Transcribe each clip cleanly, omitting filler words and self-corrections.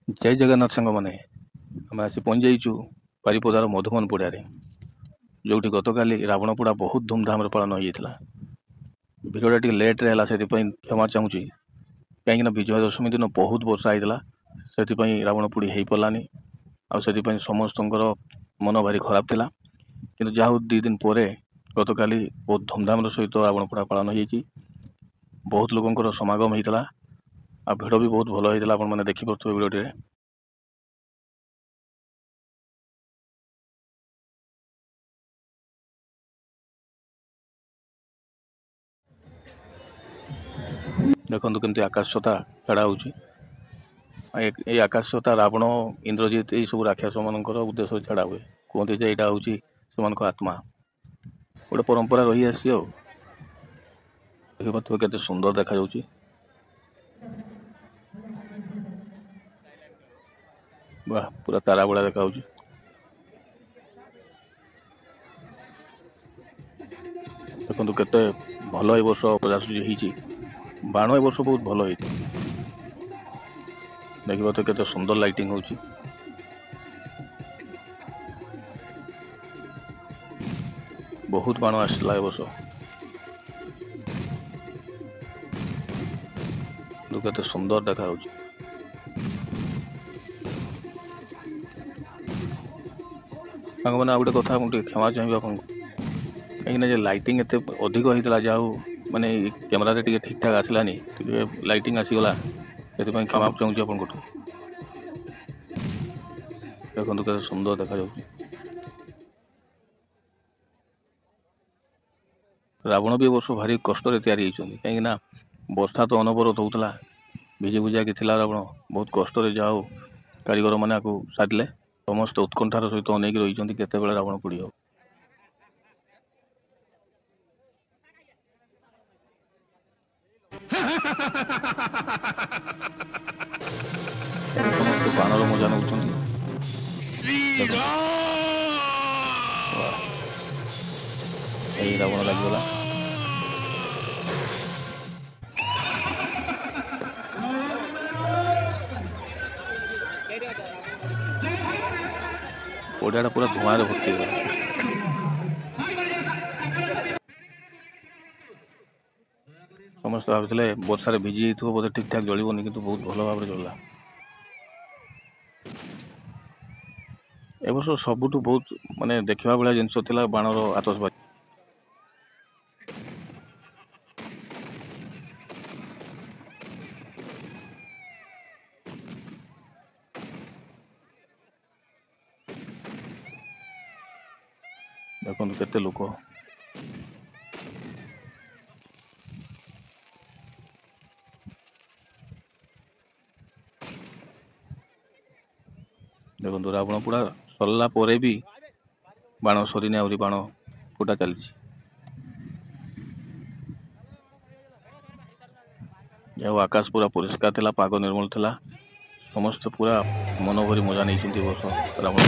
जय जगन्नाथ सांग मैंने आम आसी पहुँच बारिपदार मधुबन पड़िया जो गतकाली रावण पोड़ा बहुत धूमधाम पालन होता भिडियोटा टी लेट्रे है से क्षमा चाहूँगी कहीं विजय दशमी दिन बहुत वर्षा होता से रावण पोड़ी हो पारानी आउ समस्त मन भारी खराब थिला किंतु जहा 2 दिन पर गतकाली बहुत धूमधाम सहित रावण पोड़ा पालन हो बहुत लोकर समागम होता आ भिड़ भी बहुत भल होता आप देखिपे भिडियो देखो केमती आकाशछता छड़ा हो आकाशछता रावण इंद्रजित यही सब राक्षस मान उद्देश्य छड़ा हुए कहते यहाँ हूँ से आत्मा गोटे परंपरा रही आसी देखिए केते सुंदर देखा जाउची वाह पूरा तारा बड़ा देखा जाउची देखो केते भल ए वर्ष प्रजासुजी होईची बाण ए वर्ष बहुत भल होईची देखिए तो केते सुंदर लाइटिंग होउची बहुत बाण आसला ए वर्ष केते सुंदर देखा जाउची मैंने आ गए कथा मुझे क्षमा चाहिए आपको कहीं लाइटिंग एत अधिक होता जाऊ माने कैमेरा टे ठीक ठाक आसलानी लाइटिंग आसीगला से क्षमा चाहूँगी आपको देखो कैसे सुंदर देखा जाउची रावण भी वर्ष भारी कष्ट तैयारी कहीं वर्षा तो अनवरत होता भिजी भुजा कि रावण बहुत कष्ट जाओ कारीगर मैंने सारे समस्त उत्कंठार सहित अनेक रही केते रावण पोड़ी हो समस्त बाणर मजा नौ रावण लगेगा पड़ियाटा पूरा धुआं भर्ती हो समस्त भाई वर्षा भिजी बोधे ठीक ठाक जलनी कि बहुत भल भाव जला ए वर्ष सबुठ बहुत माने देखा भाया जिनस बाणर आतशबाजी देखो केते लोक देखो रावण पोड़ा सरला भी बाण सरीने आहरी बाण फुटा चली आकाश पूरा परिष्कार थिला पाग निर्मल थिला समस्त पूरा मन भरी मजा नहीं वर्ष रावण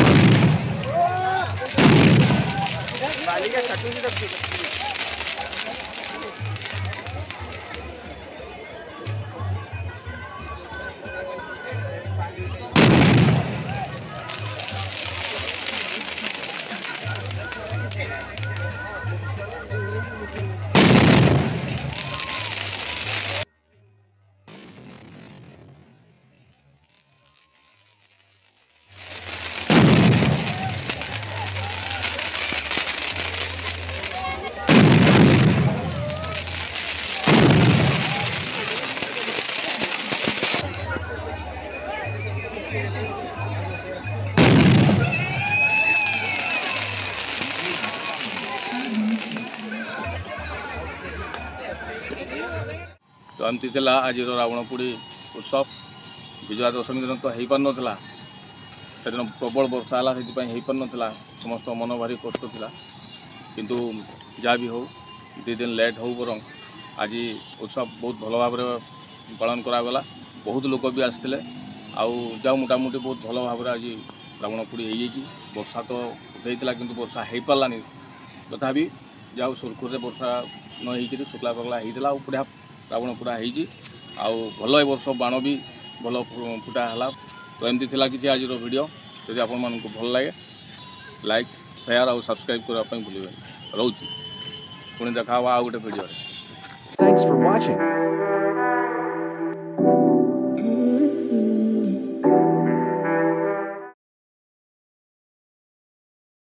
तो एमती आज रावण पोड़ी उत्सव विजया दशमी दिन तो हो पार नाला से दिन प्रबल वर्षा है से हो पार नाला समस्त मन भारी कष्ट था किंतु जहाँ भी हो 2 दिन लेट हो बर आज उत्सव बहुत भल भाव पालन करागला बहुत लोक भी आसते आउ मोटामोटी बहुत भल भाव आज रावण पोड़ी हो वर्षा तो उठेला कि वर्षा हो पारानी तथापि जाऊ सुरखुर वर्षा न हो शुक्ला पगला होता बढ़िया रावण पोड़ा हो भल ए वर्ष बाण भी भल फुटा है तो एमती थिला किसी आज वीडियो यदि आपण मानक भल लगे लाइक शेयर और सब्सक्राइब करने भूलें रोच पुणी देखा आ गोटे वीडियो। Thanks for watching.